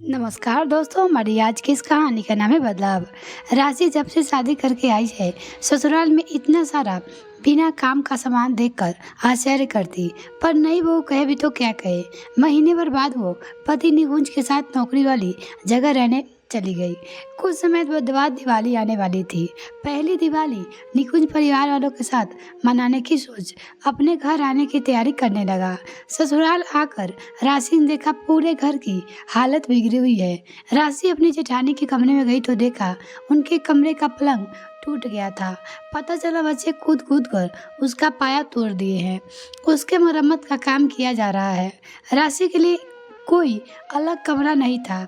नमस्कार दोस्तों, हमारी आज की इस कहानी का नाम है बदलाव। राशि जब से शादी करके आई है, ससुराल में इतना सारा बिना काम का सामान देखकर आश्चर्य करती। पर नई बहू कहे भी तो क्या कहे। महीने भर बाद वो पति निकुंज के साथ नौकरी वाली जगह रहने चली गई। कुछ समय बाद दिवाली आने वाली थी। पहली दिवाली निकुंज परिवार वालों के साथ मनाने की सोच अपने घर आने की तैयारी करने लगा। ससुराल आकर राशि ने देखा पूरे घर की हालत बिगड़ी हुई है। राशि अपनी जेठानी के कमरे में गई तो देखा उनके कमरे का पलंग टूट गया था। पता चला बच्चे कूद कूद कर उसका पाया तोड़ दिए हैं। उसके मरम्मत का काम किया जा रहा है। राशि के लिए कोई अलग कमरा नहीं था।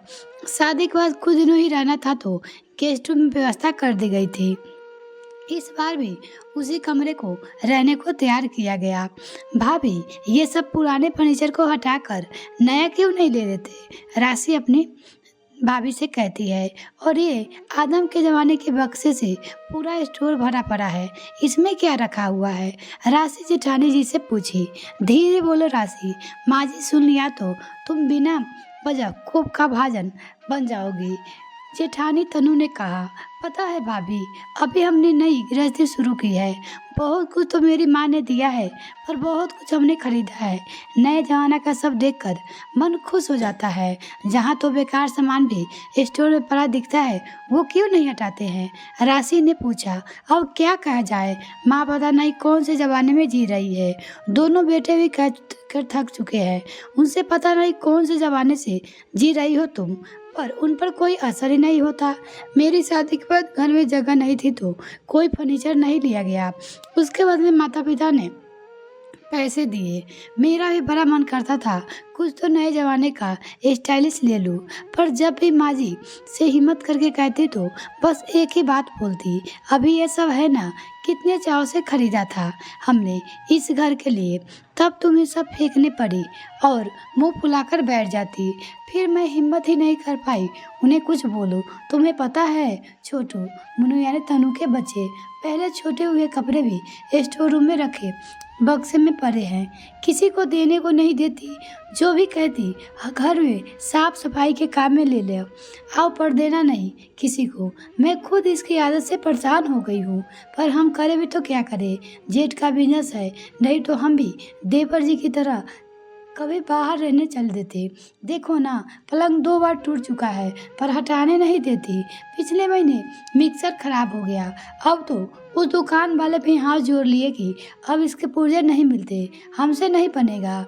शादी के बाद कुछ दिनों ही रहना था तो गेस्ट रूम में व्यवस्था कर दी गई थी। इस बार भी उसी कमरे को रहने को तैयार किया गया। भाभी, ये सब पुराने फर्नीचर को हटाकर नया क्यों नहीं ले लेते? राशि अपनी भाभी से कहती है। और ये आदम के ज़माने के बक्से से पूरा स्टोर भरा पड़ा है, इसमें क्या रखा हुआ है? राशि जेठानी जी से पूछी। धीरे बोलो राशि, माँ जी सुन लिया तो तुम बिना वजह खूब का भाजन बन जाओगी। जेठानी तनु ने कहा, पता है भाभी, अभी हमने नई गृहस्थी शुरू की है। बहुत कुछ तो मेरी माँ ने दिया है, पर बहुत कुछ हमने खरीदा है। नए जमाना का सब देखकर मन खुश हो जाता है। जहाँ तो बेकार सामान भी स्टोर में पड़ा दिखता है, वो क्यों नहीं हटाते हैं? राशि ने पूछा। अब क्या कहा जाए, माँ पता नहीं कौन से जमाने में जी रही है। दोनों बेटे भी कह कर थक चुके हैं। उनसे पता नहीं कौन से जमाने से जी रही हो तुम, पर उन पर कोई असर ही नहीं होता। मेरी शादी के बाद घर में जगह नहीं थी तो कोई फर्नीचर नहीं लिया गया। उसके बदले माता पिता ने पैसे दिए। मेरा भी बड़ा मन करता था कुछ तो नए जमाने का स्टाइलिश ले लूं, पर जब भी माँ जी से हिम्मत करके कहती तो बस एक ही बात बोलती, अभी ये सब है ना, कितने चाव से खरीदा था हमने इस घर के लिए। तब तुम्हें सब फेंकने पड़ी और मुंह फुलाकर बैठ जाती। फिर मैं हिम्मत ही नहीं कर पाई उन्हें कुछ बोलूं। तुम्हें पता है छोटू, मुन्नू यानी तनु के बच्चे पहले छोटे हुए कपड़े भी स्टोर रूम में रखे बक्से में पड़े हैं, किसी को देने को नहीं देती। जो भी कहती घर में साफ सफाई के काम में ले ले आओ, पर देना नहीं किसी को। मैं खुद इसकी आदत से परेशान हो गई हूँ, पर हम करें भी तो क्या करें? जेठ का बिजनेस है, नहीं तो हम भी देवर जी की तरह कभी बाहर रहने चल देते। देखो ना, पलंग 2 बार टूट चुका है, पर हटाने नहीं देती। पिछले महीने मिक्सर खराब हो गया, अब तो उस दुकान वाले भी हाथ जोड़ लिए कि अब इसके पुर्जे नहीं मिलते, हमसे नहीं बनेगा।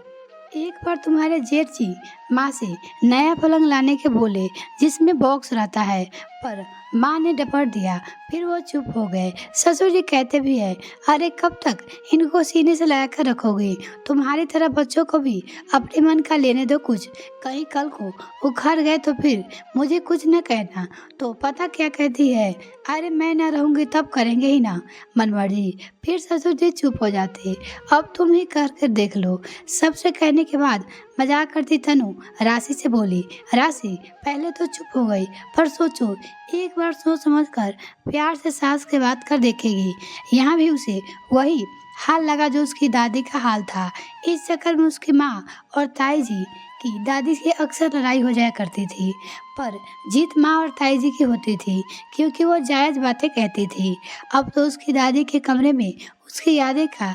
एक बार तुम्हारे जेठ जी माँ से नया पलंग लाने के बोले जिसमें बॉक्स रहता है, पर माँ ने डपट दिया। फिर वो चुप हो गए। ससुर जी कहते भी है, अरे कब तक इनको सीने से लगा कर रखोगे? तुम्हारी तरह बच्चों को भी अपने मन का लेने दो कुछ। कहीं कल को उखड़ गए तो फिर मुझे कुछ न कहना। तो पता क्या कहती है, अरे मैं ना रहूँगी तब करेंगे ही ना मनमर्जी। फिर ससुर जी चुप हो जाते। अब तुम ही करके देख लो। सबसे कहने के बाद मजाक करती तनु राशि से बोली। राशि पहले तो चुप हो गई, पर सोचो, एक बार सोच समझ कर प्यार से सास से बात कर देखेगी। यहाँ भी उसे वही हाल लगा जो उसकी दादी का हाल था। इस चक्कर में उसकी माँ और ताई जी की दादी से अक्सर लड़ाई हो जाया करती थी, पर जीत माँ और ताई जी की होती थी क्योंकि वो जायज़ बातें कहती थी। अब तो उसकी दादी के कमरे में उसकी यादें का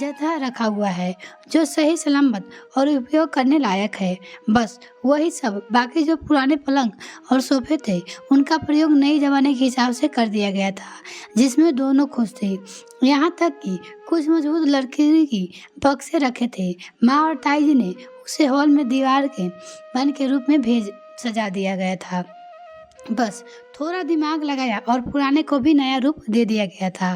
जथा रखा हुआ है जो सही सलामत और उपयोग करने लायक है। बस वही सब, बाकी जो पुराने पलंग और सोफे थे उनका प्रयोग नए जमाने के हिसाब से कर दिया गया था, जिसमें दोनों खुश थे। यहाँ तक कि कुछ मजबूत लकड़ी की बक्से रखे थे। माँ और ताई जी ने उसे हॉल में दीवार के बन के रूप में भेज सजा दिया गया था। बस थोड़ा दिमाग लगाया और पुराने को भी नया रूप दे दिया गया था।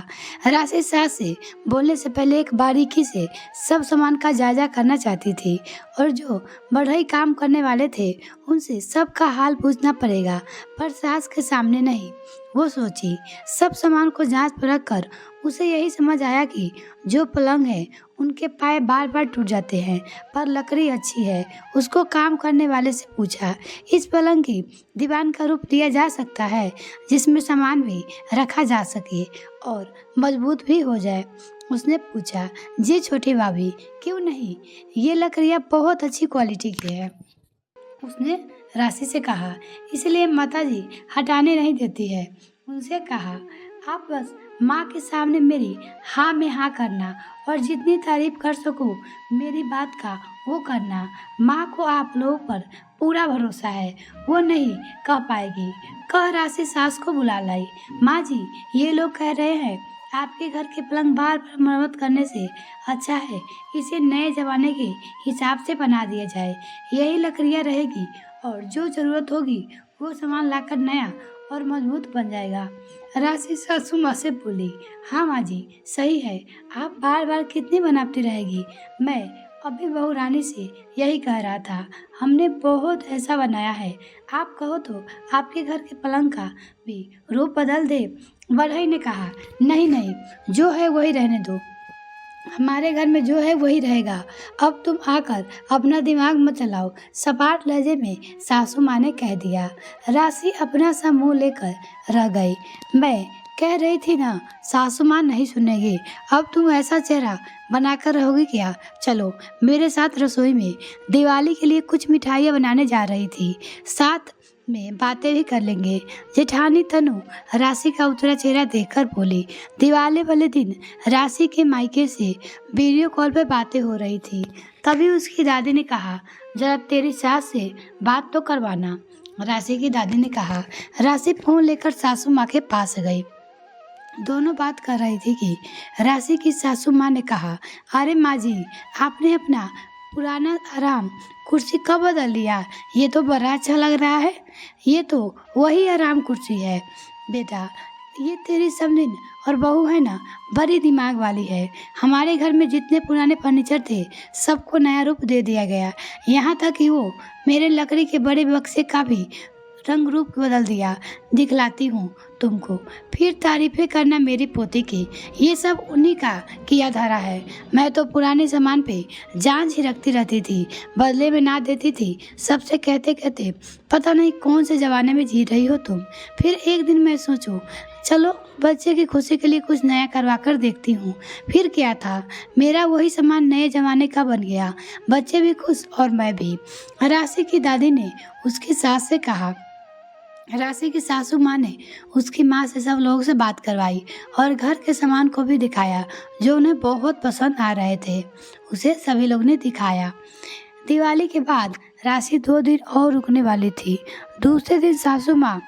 राशि सास से बोलने से पहले एक बारीकी से सब सामान का जायजा करना चाहती थी, और जो बढ़ई काम करने वाले थे उनसे सबका हाल पूछना पड़ेगा, पर सास के सामने नहीं। वो सोची, सब सामान को जांच परख कर उसे यही समझ आया कि जो पलंग है उनके पाए बार बार टूट जाते हैं, पर लकड़ी अच्छी है। उसको काम करने वाले से पूछा, इस पलंग की दीवान का रूप दिया जा सकता है जिसमें सामान भी रखा जा सके और मजबूत भी हो जाए? उसने पूछा, जी छोटी भाभी, क्यों नहीं, ये लकड़ियाँ बहुत अच्छी क्वालिटी की है। उसने राशि से कहा, इसलिए माता जी हटाने नहीं देती है। उनसे कहा, आप बस माँ के सामने मेरी हाँ में हाँ करना और जितनी तारीफ कर सको मेरी बात का वो करना। माँ को आप लोगों पर पूरा भरोसा है, वो नहीं कह पाएगी। कह राशि सास को बुला लाई। माँ जी, ये लोग कह रहे हैं आपके घर के पलंग बार बार मरम्मत करने से अच्छा है इसे नए जमाने के हिसाब से बना दिया जाए। यही लकड़ियाँ रहेगी और जो जरूरत होगी वो सामान लाकर नया और मजबूत बन जाएगा। राशि सासू माँ से बोली, हाँ माँ जी सही है, आप बार बार कितनी बनाती रहेगी। मैं अभी बहू रानी से यही कह रहा था, हमने बहुत ऐसा बनाया है, आप कहो तो आपके घर के पलंग का भी रूप बदल दे। बढ़ई ने कहा, नहीं नहीं, जो है वही रहने दो, हमारे घर में जो है वही रहेगा। अब तुम आकर अपना दिमाग मत चलाओ, सपाट लहजे में सासू माँ ने कह दिया। राशि अपना सा मुंह लेकर रह गई। मैं कह रही थी ना, सासू माँ नहीं सुनेगी। अब तुम ऐसा चेहरा बनाकर रहोगी क्या? चलो मेरे साथ रसोई में, दिवाली के लिए कुछ मिठाइयाँ बनाने जा रही थी, साथ में बातें भी कर लेंगे। जेठानी तनु राशि का उतरा चेहरा देखकर बोली। दिवाली वाले दिन राशि के मायके से वीडियो कॉल पर बातें हो रही थी। तभी उसकी दादी ने कहा, जरा तेरी सास से बात तो करवाना। राशि की दादी ने कहा। राशि फोन लेकर सासू माँ के पास गई। दोनों बात कर रही थी कि राशि की सासू माँ ने कहा, अरे माँ जी, आपने अपना पुराना आराम कुर्सी कब बदल लिया? ये तो बड़ा अच्छा लग रहा है। ये तो वही आराम कुर्सी है बेटा, ये तेरी समधिन और बहू है ना, बड़ी दिमाग वाली है। हमारे घर में जितने पुराने फर्नीचर थे सबको नया रूप दे दिया गया, यहाँ तक कि वो मेरे लकड़ी के बड़े बक्से का भी रंग रूप बदल दिया। दिखलाती हूँ तुमको, फिर तारीफें करना मेरी पोती की। ये सब उन्हीं का किया धरा है। मैं तो पुराने सामान पे जान झिड़कती रहती थी, बदले में ना देती थी। सबसे कहते कहते पता नहीं कौन से जमाने में जी रही हो तुम। फिर एक दिन मैं सोचूं, चलो बच्चे की खुशी के लिए कुछ नया करवा कर देखती हूँ। फिर क्या था, मेरा वही सामान नए जमाने का बन गया। बच्चे भी खुश और मैं भी। राशि की दादी ने उसकी सास से कहा। राशि की सासू माँ ने उसकी माँ से सब लोगों से बात करवाई और घर के सामान को भी दिखाया जो उन्हें बहुत पसंद आ रहे थे। उसे सभी लोग ने दिखाया। दिवाली के बाद राशि 2 दिन और रुकने वाली थी। दूसरे दिन सासू माँ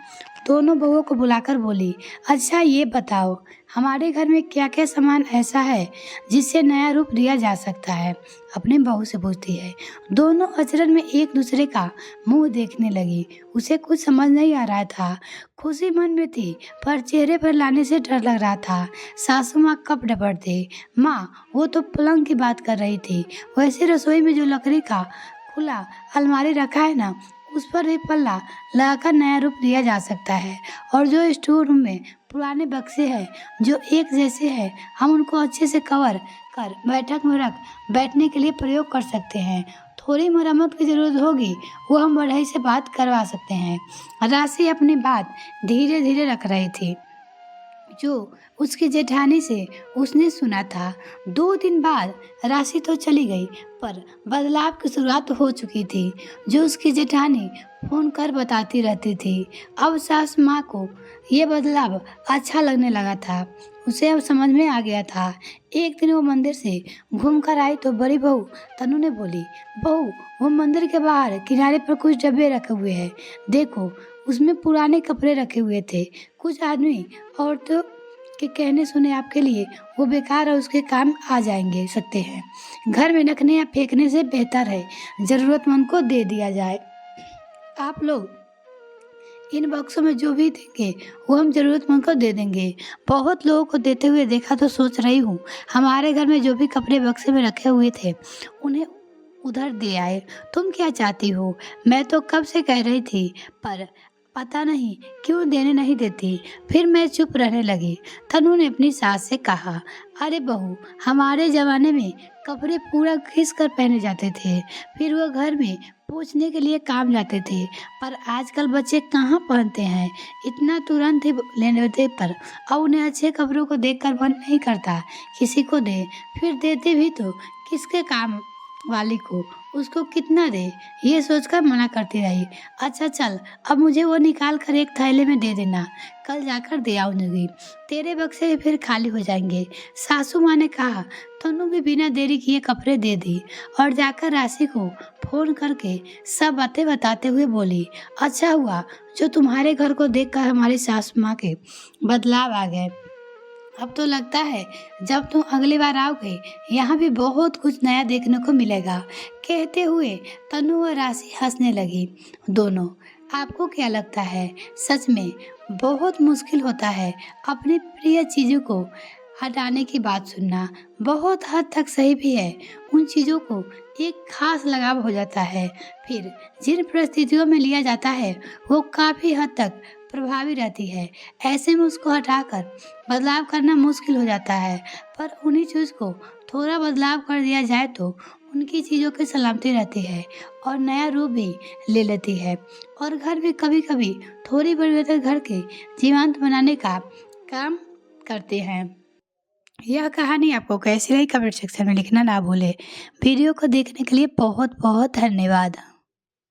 दोनों बहुओं को बुलाकर बोली, अच्छा ये बताओ, हमारे घर में क्या क्या सामान ऐसा है जिससे नया रूप दिया जा सकता है? अपनी बहू से पूछती है। दोनों अचरज में एक दूसरे का मुंह देखने लगी। उसे कुछ समझ नहीं आ रहा था। खुशी मन में थी पर चेहरे पर लाने से डर लग रहा था। सासू माँ कब डपट थे। माँ, वो तो पलंग की बात कर रही थी। वैसे रसोई में जो लकड़ी का खुला अलमारी रखा है ना, उस पर एक पल्ला लगाकर नया रूप दिया जा सकता है। और जो स्टोर रूम में पुराने बक्से हैं जो एक जैसे हैं, हम उनको अच्छे से कवर कर बैठक में रख बैठने के लिए प्रयोग कर सकते हैं। थोड़ी मरम्मत की जरूरत होगी, वो हम बढ़ई से बात करवा सकते हैं। राशि अपनी बात धीरे धीरे रख रही थी जो उसकी जेठानी से उसने सुना था। 2 दिन बाद राशि तो चली गई पर बदलाव की शुरुआत हो चुकी थी जो उसकी जेठानी फोन कर बताती रहती थी। अब सास माँ को ये बदलाव अच्छा लगने लगा था। उसे अब समझ में आ गया था। एक दिन वो मंदिर से घूम कर आई तो बड़ी बहू तनु ने बोली, बहू, वो मंदिर के बाहर किनारे पर कुछ डब्बे रखे हुए हैं, देखो उसमें पुराने कपड़े रखे हुए थे। कुछ आदमी औरतों के कहने सुने आपके लिए वो बेकार और उसके काम आ जाएंगे सकते हैं। घर में रखने या फेंकने से बेहतर है जरूरतमंद को दे दिया जाए। आप लोग इन बक्सों में जो भी देंगे वो हम जरूरतमंद को दे देंगे। बहुत लोगों को देते हुए देखा तो सोच रही हूँ हमारे घर में जो भी कपड़े बक्से में रखे हुए थे उन्हें उधर दे आए। तुम क्या चाहती हो? मैं तो कब से कह रही थी पर पता नहीं क्यों देने नहीं देती। फिर मैं चुप रहने लगी। तनु ने अपनी सास से कहा, अरे बहू, हमारे ज़माने में कपड़े पूरा घिस कर पहने जाते थे, फिर वो घर में पूछने के लिए काम जाते थे। पर आजकल बच्चे कहाँ पहनते हैं, इतना तुरंत ही लेने देते पर अब उन्हें अच्छे कपड़ों को देखकर मन नहीं करता किसी को दे। फिर देते भी तो किसके काम वाली को उसको कितना दे ये सोचकर मना करती रही। अच्छा चल, अब मुझे वो निकाल कर एक थैले में दे देना, कल जाकर दे आऊंगी, तेरे बक्से फिर खाली हो जाएंगे। सासू माँ ने कहा। तनु भी बिना देरी किए कपड़े दे दी और जाकर राशि को फोन करके सब बातें बताते हुए बोली, अच्छा हुआ जो तुम्हारे घर को देखकर हमारी सासू माँ के बदलाव आ गए। अब तो लगता है जब तुम अगली बार आओगे यहाँ भी बहुत कुछ नया देखने को मिलेगा। कहते हुए तनु और राशि हंसने लगी। दोनों, आपको क्या लगता है सच में बहुत मुश्किल होता है अपनी प्रिय चीज़ों को हटाने की बात सुनना। बहुत हद तक सही भी है। उन चीज़ों को एक खास लगाव हो जाता है, फिर जिन परिस्थितियों में लिया जाता है वो काफ़ी हद तक प्रभावी रहती है। ऐसे में उसको हटाकर बदलाव करना मुश्किल हो जाता है, पर उन्हीं चीज़ को थोड़ा बदलाव कर दिया जाए तो उनकी चीज़ों की सलामती रहती है और नया रूप भी ले लेती है। और घर भी कभी कभी थोड़ी परिवर्तन घर के जीवंत बनाने का काम करते हैं। यह कहानी आपको कैसी लगी कमेंट सेक्शन में लिखना ना भूले। वीडियो को देखने के लिए बहुत बहुत धन्यवाद।